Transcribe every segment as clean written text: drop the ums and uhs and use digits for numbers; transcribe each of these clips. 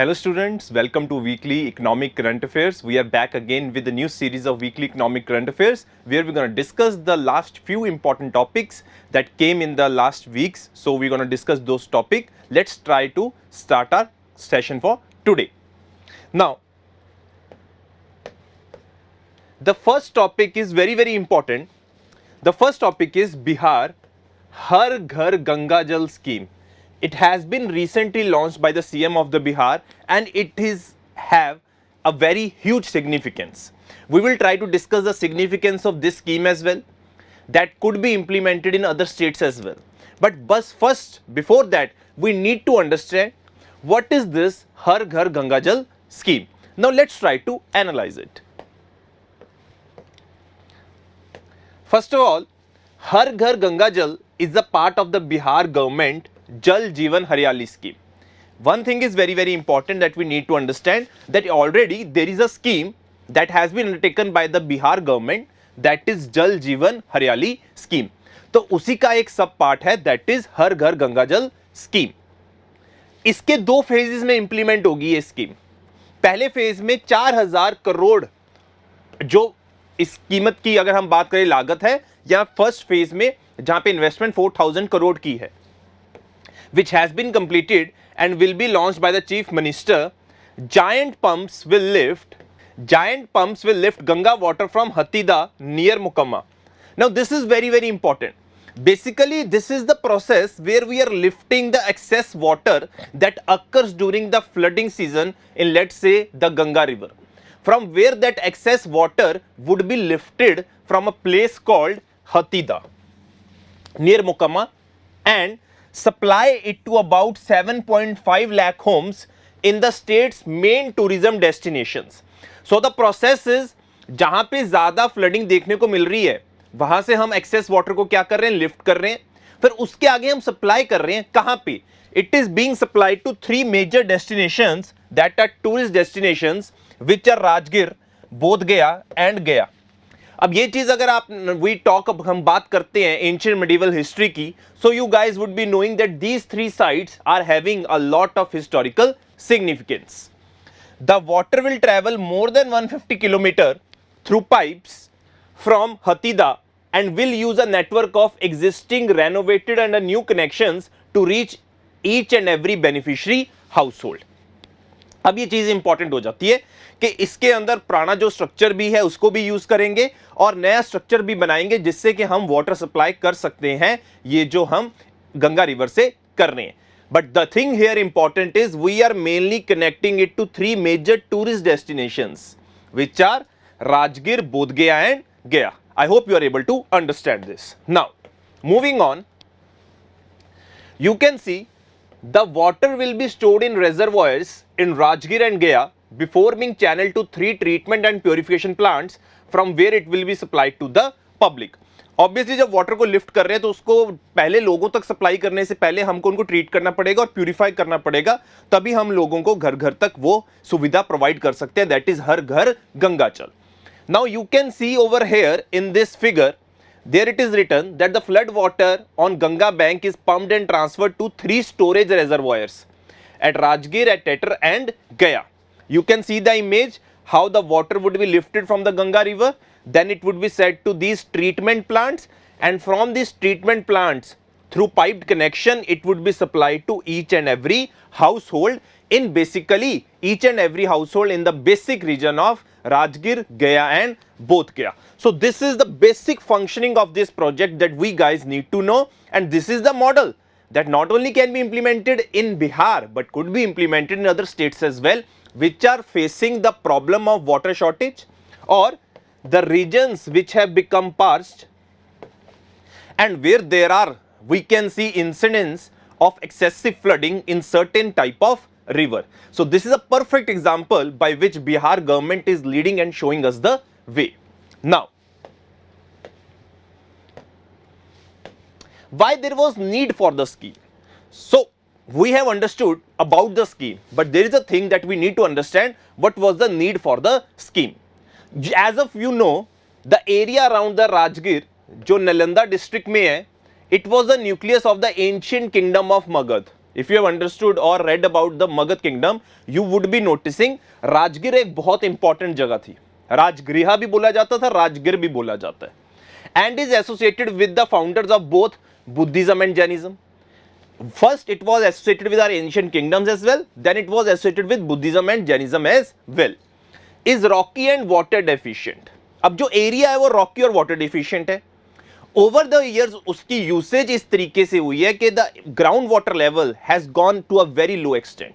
Hello students, welcome to Weekly Economic Current Affairs. We are back again with a new series of Weekly Economic Current Affairs where we're going to discuss the last few important topics that came in the last weeks. So we're going to discuss those topics. Let's try to start our session for today. Now, the first topic is very important. The first topic is Bihar Har Ghar Ganga Jal scheme. It has been recently launched by the CM of the Bihar and it is have a very huge significance. We will try to discuss the significance of this scheme as well that could be implemented in other states as well. But first, before that, we need to understand what is this Har Ghar Ganga Jal scheme. Now let's try to analyze it. First of all, Har Ghar Ganga Jal is a part of the Bihar government Jal Jeevan Haryali scheme. One thing is very important that we need to understand that already there is a scheme that has been undertaken by the Bihar government that is Jal Jeevan Haryali scheme. तो उसी का एक सब part है that is हर घर गंगा जल scheme. इसके दो फेजेस में इंप्लीमेंट होगी ये स्कीम. पहले फेज में 4000 करोड़ जो इस कीमत की अगर हम बात करें लागत है या फर्स्ट फेज में जहां पे इन्वेस्टमेंट 4000 करोड़ की है which has been completed and will be launched by the chief minister. Giant pumps will lift Ganga water from Hatida near Mukamma. Now this is very important. Basically this is the process where we are lifting the excess water that occurs during the flooding season in, let's say, the Ganga river, from where that excess water would be lifted from a place called Hatida near Mukamma and supply it to about 7.5 lakh homes in the state's main tourism destinations. So the process is जहां पे ज्यादा flooding देखने को मिल रही है वहां से हम एक्सेस वाटर को क्या कर रहे हैं, लिफ्ट कर रहे हैं, फिर उसके आगे हम सप्लाई कर रहे हैं कहां पे. It is being supplied to 3 major destinations that are tourist destinations which are Rajgir, Bodh Gaya and गया. अब ये चीज अगर आप हम बात करते हैं एंशिएंट मेडिवल हिस्ट्री की, so you guys would be knowing that these 3 sites are having a lot of historical significance. The water will travel more than 150 kilometre through pipes from हतीदा and will use a network of existing, renovated and new connections to reach each and every beneficiary household. अब ये चीज important हो जाती है कि इसके अंदर पुराना जो स्ट्रक्चर भी है उसको भी यूज करेंगे और नया स्ट्रक्चर भी बनाएंगे जिससे कि हम वाटर सप्लाई कर सकते हैं ये जो हम गंगा रिवर से कर रहे हैं. But the thing here important is we are mainly connecting it to 3 major tourist destinations which are Rajgir, Bodh Gaya and Gaya. I hope you are able to understand this. Now, moving on, you can see the water will be stored in reservoirs in Rajgir and Gaya before being channeled to 3 treatment and purification plants from where it will be supplied to the public. Obviously जब water को lift कर रहे हैं तो उसको पहले लोगों तक सप्लाई करने से पहले हमको उनको ट्रीट करना पड़ेगा और प्यूरिफाई करना पड़ेगा, तभी हम लोगों को घर घर तक वो सुविधा प्रोवाइड कर सकते हैं. दैट इज हर घर गंगा जल. Now you can see over here in this figure, there it is written that the flood water on Ganga bank is pumped and transferred to 3 storage reservoirs at Rajgir, at Tetar and Gaya. You can see the image how the water would be lifted from the Ganga river, then it would be sent to these treatment plants and from these treatment plants through piped connection it would be supplied to each and every household in basically each and every household in the basic region of Rajgir, Gaya and Bodh Gaya. So this is the basic functioning of this project that we guys need to know, and this is the model that not only can be implemented in Bihar but could be implemented in other states as well which are facing the problem of water shortage or the regions which have become parched and where there are, we can see incidents of excessive flooding in certain type of river. So this is a perfect example by which Bihar government is leading and showing us the way. Now, why there was need for the scheme? So we have understood about the scheme, but there is a thing that we need to understand, what was the need for the scheme. As of you know, the area around the Rajgir जो Nalanda district में है, it was the nucleus of the ancient kingdom of Magad. If you have understood or read about the Magध kingdom, you would be noticing Rajgir एक बहुत important जगह थी. राजगृह भी बोला जाता था, राजगिर भी बोला जाता है. And is associated with the founders of both Buddhism and Jainism. First, it was associated with our ancient kingdoms as well. Then it was associated with Buddhism and Jainism as well. Is rocky and water deficient. अब जो area है वो rocky और water deficient है. Over the years उसकी usage इस तरीके से हुई है कि the ground water level has gone to a very low extent.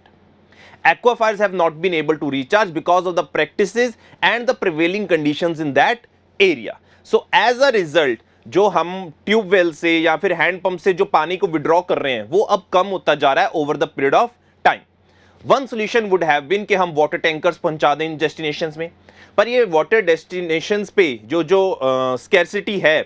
Aquifers have not been able to recharge because of the practices and the prevailing conditions in that area. So as a result, जो हम tubewell से या फिर hand pump से जो पानी को withdraw कर रहे हैं वो अब कम होता जा रहा है over the period of time. One solution would have been कि हम वाटर टैंकर्स पहुंचा दें इन डेस्टिनेशंस में, पर ये वाटर डेस्टिनेशंस पे जो स्कैर्सिटी है,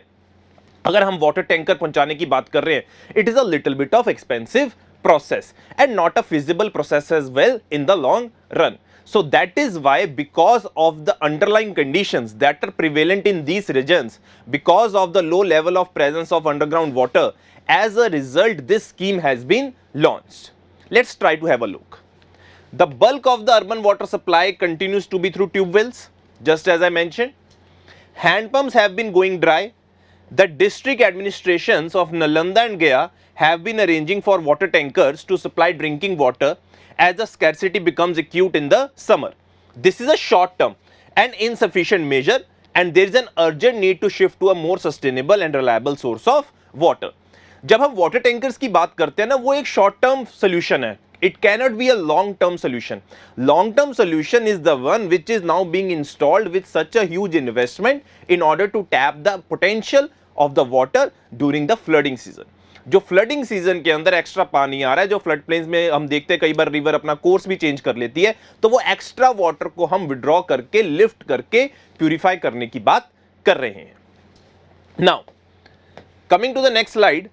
अगर हम वाटर टैंकर पहुंचाने की बात कर रहे हैं, it is a little bit of expensive process and not a feasible process as well in the long run. So that is why, because of the underlying conditions that are prevalent in these regions, because of the low level of presence of underground water, as a result this scheme has been launched. Let's try to have a look. The bulk of the urban water supply continues to be through tube wells, just as I mentioned. Hand pumps have been going dry. The district administrations of Nalanda and Gaya have been arranging for water tankers to supply drinking water as the scarcity becomes acute in the summer. This is a short term and insufficient measure, and there is an urgent need to shift to a more sustainable and reliable source of water. जब हम water tankers की बात करते हैं ना, वो एक short term solution है. It cannot be a long term solution. Long term solution is the one which is now being installed with such a huge investment in order to tap the potential of the water during the flooding season. जो flooding season के अंदर extra पानी आ रहा है, जो flood plains में हम देखते हैं कई बार रिवर अपना कोर्स भी चेंज कर लेती है, तो वो एक्स्ट्रा वाटर को हम विड्रॉ करके लिफ्ट करके प्यूरिफाई करने की बात कर रहे हैं. Now coming to the next slide,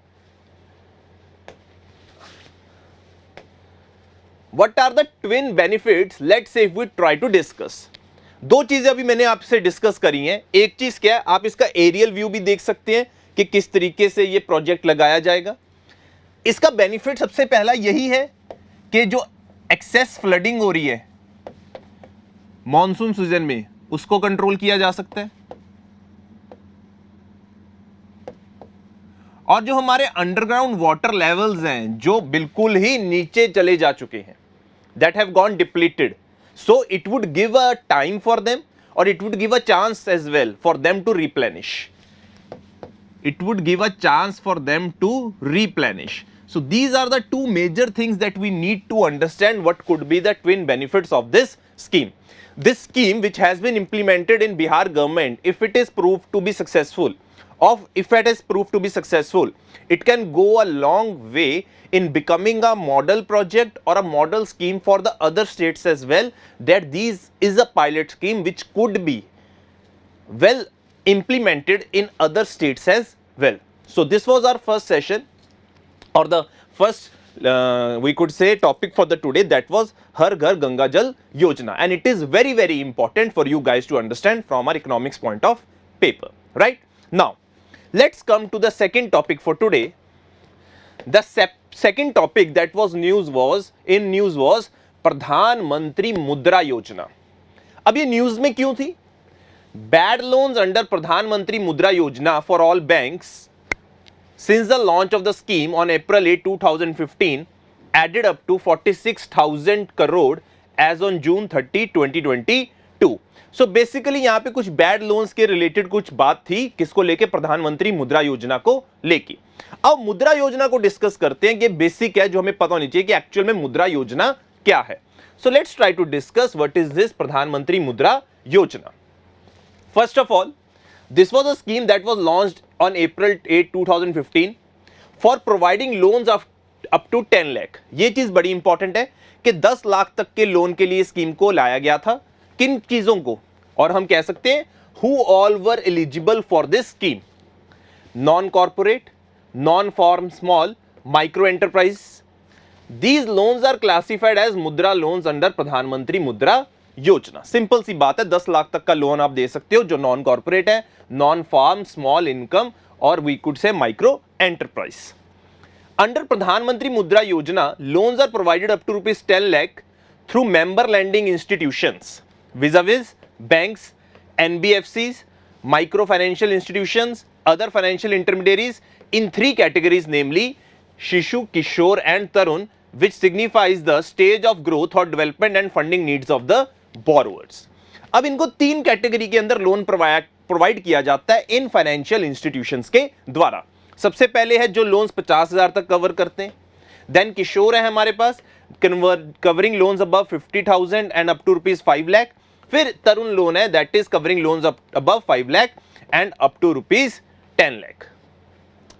what are the twin benefits, let's say if we try to discuss. दो चीजें अभी मैंने आपसे डिस्कस करी हैं. एक चीज क्या है, आप इसका एरियल व्यू भी देख सकते हैं कि किस तरीके से ये प्रोजेक्ट लगाया जाएगा. इसका बेनिफिट सबसे पहला यही है कि जो एक्सेस फ्लडिंग हो रही है मॉनसून सीजन में, उसको कंट्रोल किया जा सकता है. और जो हमारे अंडरग्राउंड वाटर लेवल्स हैं जो बिल्कुल ही नीचे चले जा चुके हैं, that have gone depleted, so it would give a time for them और it would give a chance as well for them to replenish. It would give a chance for them to replenish. So these are the two major things that we need to understand what could be the twin benefits of this scheme. This scheme, which has been implemented in Bihar government, if it is proved to be successful, it can go a long way in becoming a model project or a model scheme for the other states as well, that this is a pilot scheme which could be well implemented in other states as well. So this was our first session, or the first we could say topic for the today, that was Har Ghar Ganga Jal Yojana, and it is very very important for you guys to understand from our economics point of paper, right? Now let's come to the second topic for today. The second topic that was news was Pradhan Mantri Mudra Yojana. अब ये news में क्यों थी? Bad loans under Pradhan Mantri Mudra Yojana for all banks since the launch of the scheme on April 8, 2015 added up to 46,000 crore as on June 30, 2022. So basically यहाँ पे कुछ bad loans के related कुछ बात थी, किसको लेके? प्रधानमंत्री मुद्रा योजना को लेके. अब मुद्रा योजना को डिस्कस करते हैं. ये बेसिक है जो हमें पता होनी चाहिए कि एक्चुअल में मुद्रा योजना क्या है. So let's try to discuss what is this Pradhan Mantri Mudra योजना. First of all, this was a scheme that was launched on April 8, 2015 for providing loans of up to 10 lakh. ये चीज बड़ी इंपॉर्टेंट है कि 10 लाख तक के लोन के लिए स्कीम को लाया गया था. किन चीजों को? और हम कह सकते हैं who all were eligible for this scheme: non-corporate, non-farm small, micro enterprise. These loans are classified as mudra loans under प्रधानमंत्री मुद्रा योजना. सिंपल सी बात है, 10 लाख तक का लोन आप दे सकते हो जो नॉन कॉर्पोरेट है, नॉन फार्म, स्मॉल इनकम और we could say micro enterprise. Under Pradhan Mantri Mudra Yojana, loans are provided up to rupees 10 lakh through member lending institutions, vis-a-vis banks, NBFCs, microfinancial institutions, other financial intermediaries in three categories, namely Shishu, Kishore and Tarun, which signifies the stage of growth or development and funding needs of the borrowers. अब इनको तीन category के अंदर loan provide किया जाता है in financial institutions के द्वारा। सबसे पहले है जो लोन्स 50,000 तक कवर करते हैं, देन किशोर है हमारे पास covering loans above 50,000 and up to rupees 5 lakh, फिर तरुण लोन है that is covering loans above 5 lakh and up to rupees 10 lakh.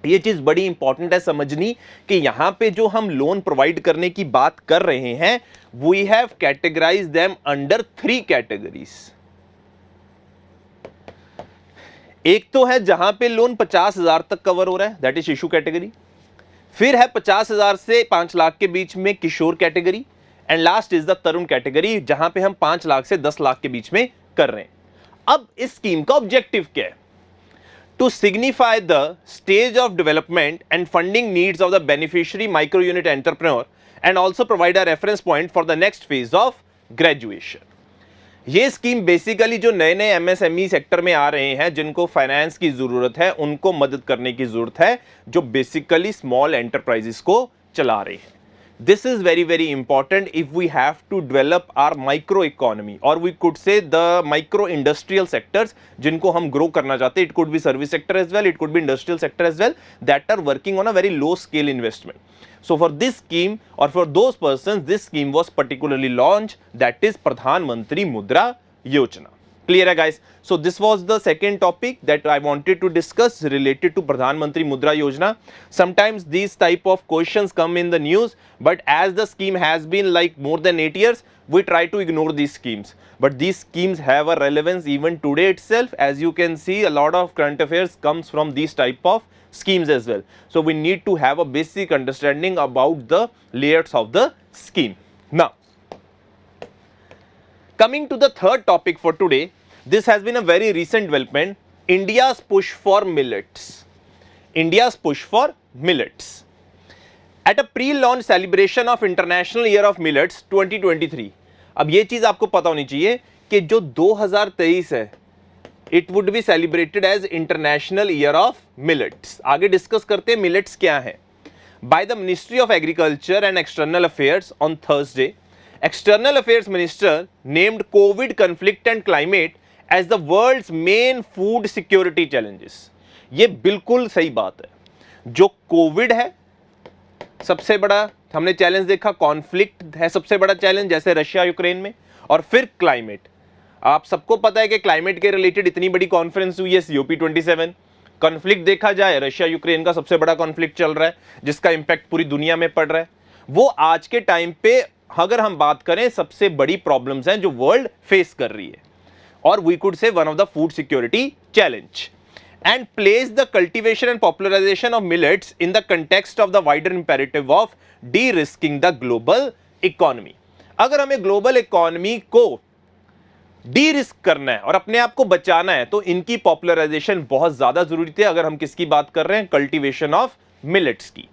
ये चीज बड़ी इंपॉर्टेंट है समझनी कि यहां पे जो हम लोन प्रोवाइड करने की बात कर रहे हैं, we have categorize them under three categories. एक तो है जहां पे लोन 50,000 तक कवर हो रहा है, दैट इज शिशु कैटेगरी, फिर है 50,000 से 5 लाख के बीच में Kishor category, and last is the Tarun category जहां पे हम 5 लाख से 10 लाख के बीच में कर रहे हैं। अब इस स्कीम का ऑब्जेक्टिव क्या है? To signify the stage of development and funding needs of the beneficiary micro unit entrepreneur and also provide a reference point for the next phase of graduation. ये स्कीम बेसिकली जो नए नए MSME sector में आ रहे हैं, जिनको finance की जरूरत है, उनको मदद करने की जरूरत है, जो बेसिकली स्मॉल एंटरप्राइजेस को चला रहे हैं। This is very very important if we have to develop our micro economy or we could say the micro industrial sectors जिनको हम grow करना चाहते हैं। It could be service sector as well, it could be industrial sector as well that are working on a very low scale investment. So for this scheme or for those persons, this scheme was particularly launched, that is Pradhan Mantri Mudra Yojana. Clear है guys? So this was the second topic that I wanted to discuss related to Pradhan Mantri Mudra Yojana. Sometimes these type of questions come in the news, but as the scheme has been like more than 8 years, we try to ignore these schemes. But these schemes have a relevance even today itself. As you can see, a lot of current affairs comes from these type of schemes as well. So we need to have a basic understanding about the layers of the scheme. Now, coming to the third topic for today, this has been a very recent development, India's push for millets. India's push for millets. At a pre-launch celebration of International Year of Millets 2023, अब ये चीज आपको पता होनी चाहिए कि जो 2023 है, it would be celebrated as International Year of Millets. आगे डिस्कस करते हैं millets क्या है। By the Ministry of Agriculture and External Affairs on Thursday, External Affairs Minister named COVID conflict and climate as the world's main food security challenges. ये बिल्कुल सही बात है। जो कोविड है सबसे बड़ा हमने चैलेंज देखा, कॉन्फ्लिक्ट है सबसे बड़ा चैलेंज जैसे रशिया यूक्रेन में, और फिर क्लाइमेट। आप सबको पता है कि क्लाइमेट के रिलेटेड इतनी बड़ी कॉन्फ्रेंस हुई है COP27। कॉन्फ्लिक्ट देखा जाए, रशिया यूक्रेन का सबसे बड़ा कॉन्फ्लिक्ट चल रहा है जिसका इंपैक्ट पूरी दुनिया में पड़ रहा है। वो आज के टाइम पे अगर हम बात करें सबसे बड़ी प्रॉब्लम्स हैं जो वर्ल्ड फेस कर रही है, और we could say one of the food security challenge, and place the cultivation and popularization of millets in the context of the wider imperative of de-risking the global economy. अगर हमें global economy को D-risk करना है और अपने आप को बचाना है तो इनकी पॉपुलराइजेशन बहुत ज्यादा जरूरी थी। अगर हम किसकी बात कर रहे हैं, कल्टीवेशन ऑफ मिलेट्स की।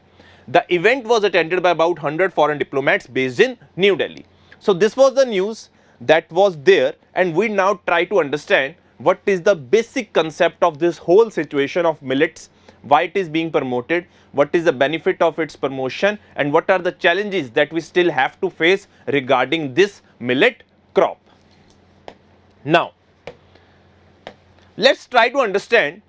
The event was attended by about 100 foreign diplomats based in New Delhi. So this was the news that was there, and we now try to understand what is the basic concept of this whole situation of millets, why it is being promoted, what is the benefit of its promotion, and what are the challenges that we still have to face regarding this millet crop. Now, let's try to understand.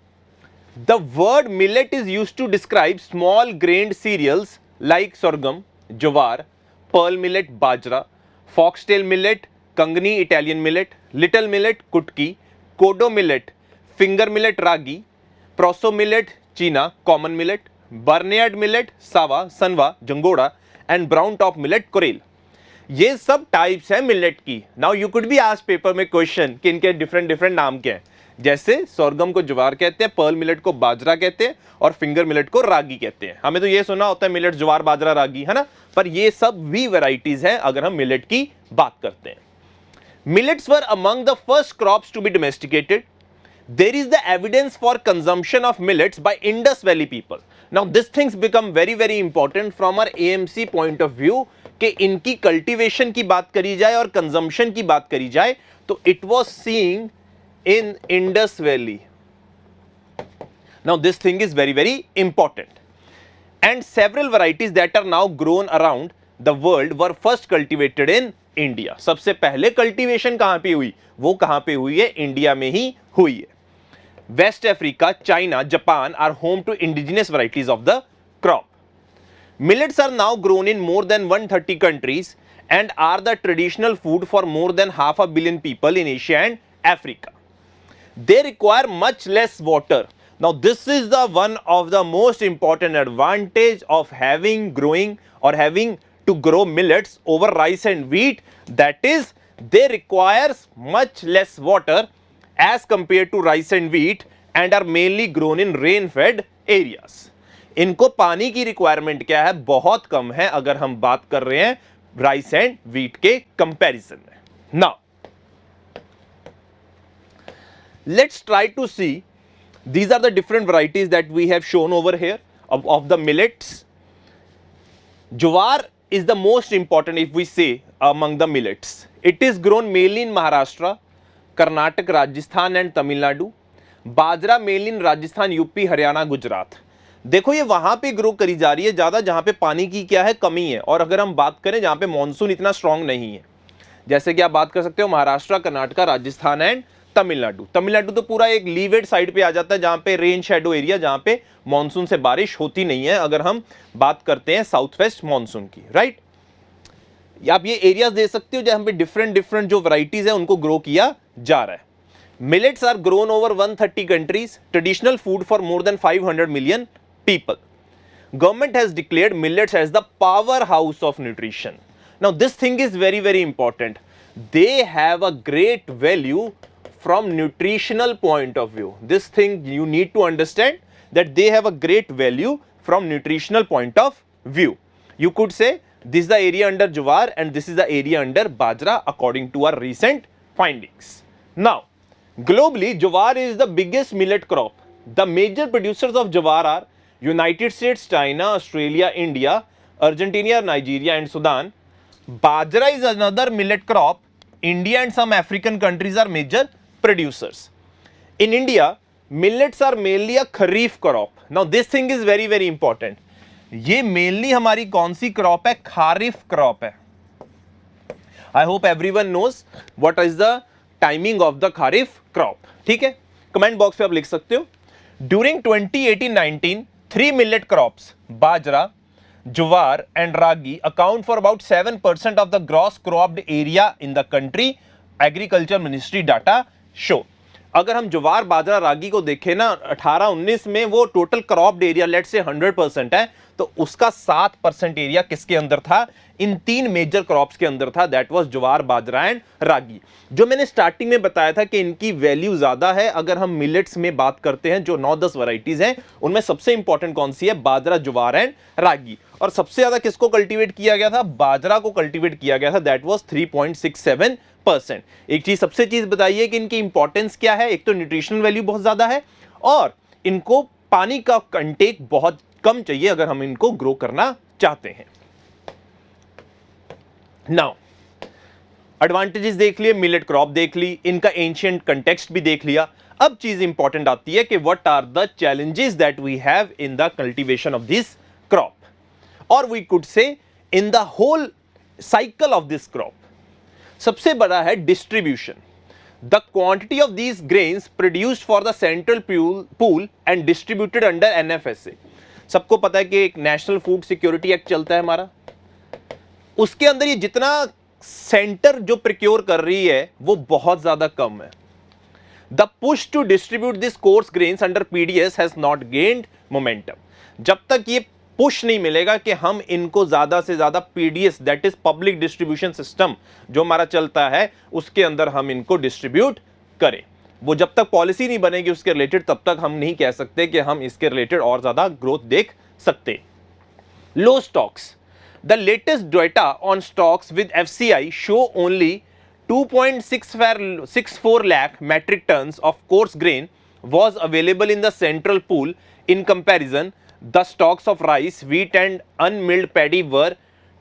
The word millet is used to describe small grained cereals like sorghum, jowar, pearl millet, bajra, foxtail millet, kangni Italian millet, little millet, kutki, kodo millet, finger millet, ragi, proso millet, china, common millet, barnyard millet, sawa, sanwa, jangoda, and brown top millet, Corel. ये सब types है millet की। Now you could be asked paper में question कि इनके different नाम क्या है, जैसे सोरगम को ज्वार कहते हैं, पर्ल मिलेट को बाजरा कहते हैं, और फिंगर मिलेट को रागी कहते हैं। हमें तो ये सुना होता है मिलेट, ज्वार, बाजरा, रागी, है ना, पर ये सब भी वैरायटीज हैं अगर हम मिलेट की बात करते हैं। Millets were among the first crops to be domesticated. There is the evidence for consumption of millets by Indus Valley people. Now this things become very very important from our AMC point of view कि इनकी cultivation की बात करी जाए और consumption की बात करी जाए तो it was seeing in Indus valley. Now this thing is very very important, and several varieties that are now grown around the world were first cultivated in India. सबसे पहले कल्टीवेशन कहां पे हुई? वो कहां पे हुई है? इंडिया में ही हुई है. West Africa, China, Japan are home to indigenous varieties of the crop. Millets are now grown in more than 130 countries and are the traditional food for more than 500 million people in Asia and Africa. They require much less water. Now this is the one of the most important advantage of having to grow millets over rice and wheat, that is they requires much less water as compared to rice and wheat and are mainly grown in rain fed areas. इनको पानी की requirement क्या है? बहुत कम है अगर हम बात कर रहे हैं राइस एंड व्हीट के कंपैरिजन में. Now let's try to see. These are the different varieties that we have shown over here of the millets. Jowar is the most important if we say among the millets. It is grown mainly in Maharashtra, Karnataka, Rajasthan and Tamil Nadu. Bajra mainly in Rajasthan, UP, Haryana, Gujarat. देखो ये वहां पे grow करी जा रही है ज्यादा जहां पे पानी की क्या है? कमी है. और अगर हम बात करें जहां पे मॉनसून इतना स्ट्रांग नहीं है, जैसे कि आप बात कर सकते हो महाराष्ट्र, कर्नाटका, राजस्थान एंड तमिलनाडु. तमिलनाडु तो पूरा एक लीवेड साइड पे आ जाता है जहां पे रेन शेडो एरिया, जहां पे मॉनसून से बारिश होती नहीं है अगर हम बात करते हैं साउथ वेस्ट मॉनसून की, राइट. आप ये एरियाज दे सकते हो जहां पे डिफरेंट डिफरेंट जो वैरायटीज है उनको ग्रो किया जा रहा है. Millets are grown over 130 countries, traditional food for more than 500 million people. Government has declared millets as the power house of nutrition. Now this thing is very very important. They have a great value from nutritional point of view. This thing you need to understand that they have a great value from nutritional point of view. You could say this is the area under jowar and this is the area under bajra according to our recent findings. Now, globally jowar is the biggest millet crop. The major producers of jowar are United States, China, Australia, India, Argentina, Nigeria and Sudan. Bajra is another millet crop. India and some African countries are major producers. In India, millets are mainly a kharif crop. Now this thing is very very important. ये mainly हमारी कौन सी crop है? Kharif crop है. I hope everyone knows what is the timing of the kharif crop. ठीक है, comment box पे आप लिख सकते हो. During 2018-19, 3 millet crops, bajra, jowar and ragi account for about 7% of the gross cropped area in the country. Agriculture Ministry data show. अगर हम ज्वार, बाजरा, रागी को देखें ना 18-19 में वो टोटल क्रॉप्ड एरिया लेट से 100% है, तो उसका 7% एरिया किसके अंदर था? इन 3 मेजर क्रॉप्स के अंदर था. That was jowar, bajra and ragi. जो मैंने स्टार्टिंग में बताया था कि इनकी वैल्यू ज्यादा है. अगर हम मिलेट्स में बात करते हैं जो 9-10 वैरायटीज हैं उनमें सबसे इंपॉर्टेंट कौन सी है? बाजरा, ज्वार एंड रागी. और सबसे ज्यादा किसको कल्टीवेट किया गया था? बाजरा को कल्टीवेट किया गया था. That was 3.67%. एक चीज सबसे चीज बताइए कि इनकी इंपॉर्टेंस क्या है. एक तो न्यूट्रिशनल वैल्यू बहुत ज्यादा है और इनको पानी का कंटेक बहुत कम चाहिए अगर हम इनको ग्रो करना चाहते हैं. नाउ एडवांटेजेस देख लिए, मिलेट क्रॉप देख ली, इनका एंशिएंट कंटेक्स्ट भी देख लिया. अब चीज इंपॉर्टेंट आती है कि what are the challenges that we have in the cultivation of this crop, और we could say in the whole cycle of this crop. सबसे बड़ा है distribution. The quantity of these grains produced for the central pool and distributed under NFSA. सबको पता है कि एक national food security act चलता है हमारा, उसके अंदर ये जितना सेंटर जो प्रिक्योर कर रही है वो बहुत ज्यादा कम है. The push to distribute this coarse grains under PDS has not gained momentum. जब तक ये पुश नहीं मिलेगा कि हम इनको ज्यादा से ज्यादा PDS, that is public distribution system जो हमारा चलता है, उसके अंदर हम इनको डिस्ट्रीब्यूट करें, वो जब तक पॉलिसी नहीं बनेगी उसके रिलेटेड तब तक हम नहीं कह सकते कि हम इसके रिलेटेड और ज्यादा ग्रोथ देख सकते. Low stocks. The latest data on stocks with FCI show only 2.64 lakh metric tons of coarse grain was available in the central pool. In comparison, the stocks of rice, wheat and unmilled paddy were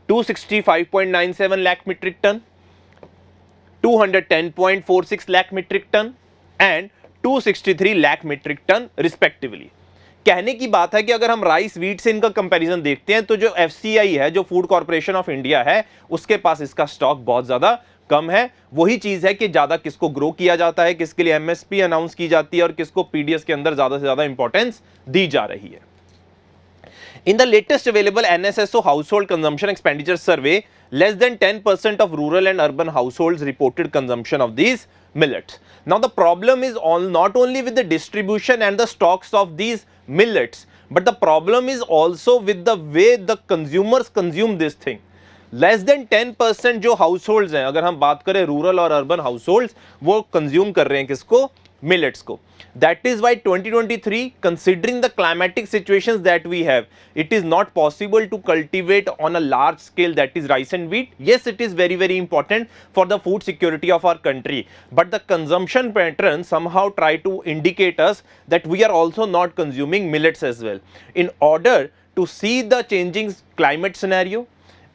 265.97 lakh metric ton, 210.46 lakh metric ton and 263 lakh metric ton respectively. कहने की बात है कि अगर हम rice wheat से इनका comparison देखते हैं तो जो एफसीआई है, जो फूड कॉर्पोरेशन ऑफ इंडिया है, उसके पास इसका स्टॉक बहुत ज्यादा कम है. वही चीज है कि ज्यादा किसको ग्रो किया जाता है, किसके लिए एमएसपी अनाउंस की जाती है और किसको पीडीएस के अंदर ज्यादा से ज्यादा इंपॉर्टेंस दी जा रही है. In the latest available NSSO household consumption expenditure survey, less than 10% of rural and urban households reported consumption of these millets. Now the problem is not only with the distribution and the stocks of these millets, but the problem is also with the way the consumers consume this thing. Less than 10% जो households हैं, अगर हम बात करें rural और urban households, वो consume कर रहे हैं किसको? मिलेट्स को. That is why 2023, considering the climatic situations that we have, it is not possible to cultivate on a large scale, that is rice and wheat. Yes, it is very, very important for the food security of our country, but the consumption pattern somehow try to indicate us that we are also not consuming millets as well. In order to see the changing climate scenario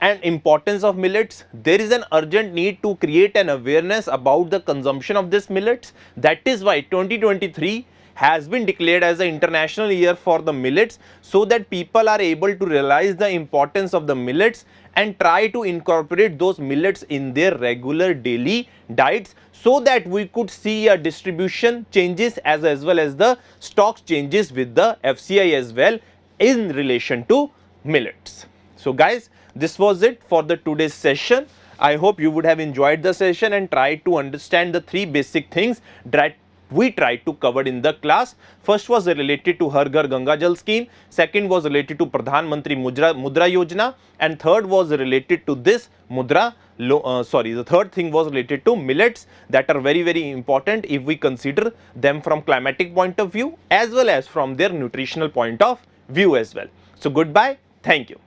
and importance of millets, there is an urgent need to create an awareness about the consumption of this millets. That is why 2023 has been declared as the international year for the millets, so that people are able to realize the importance of the millets and try to incorporate those millets in their regular daily diets, so that we could see a distribution changes as well as the stocks changes with the FCI as well in relation to millets. So guys, this was it for the today's session. I hope you would have enjoyed the session and tried to understand the three basic things that we tried to cover in the class. First was related to Har Ghar Ganga Jal scheme, second was related to Pradhan Mantri Mudra Yojana, and third was related to this the third thing was related to millets that are very, very important if we consider them from climatic point of view as well as from their nutritional point of view as well. So goodbye, thank you.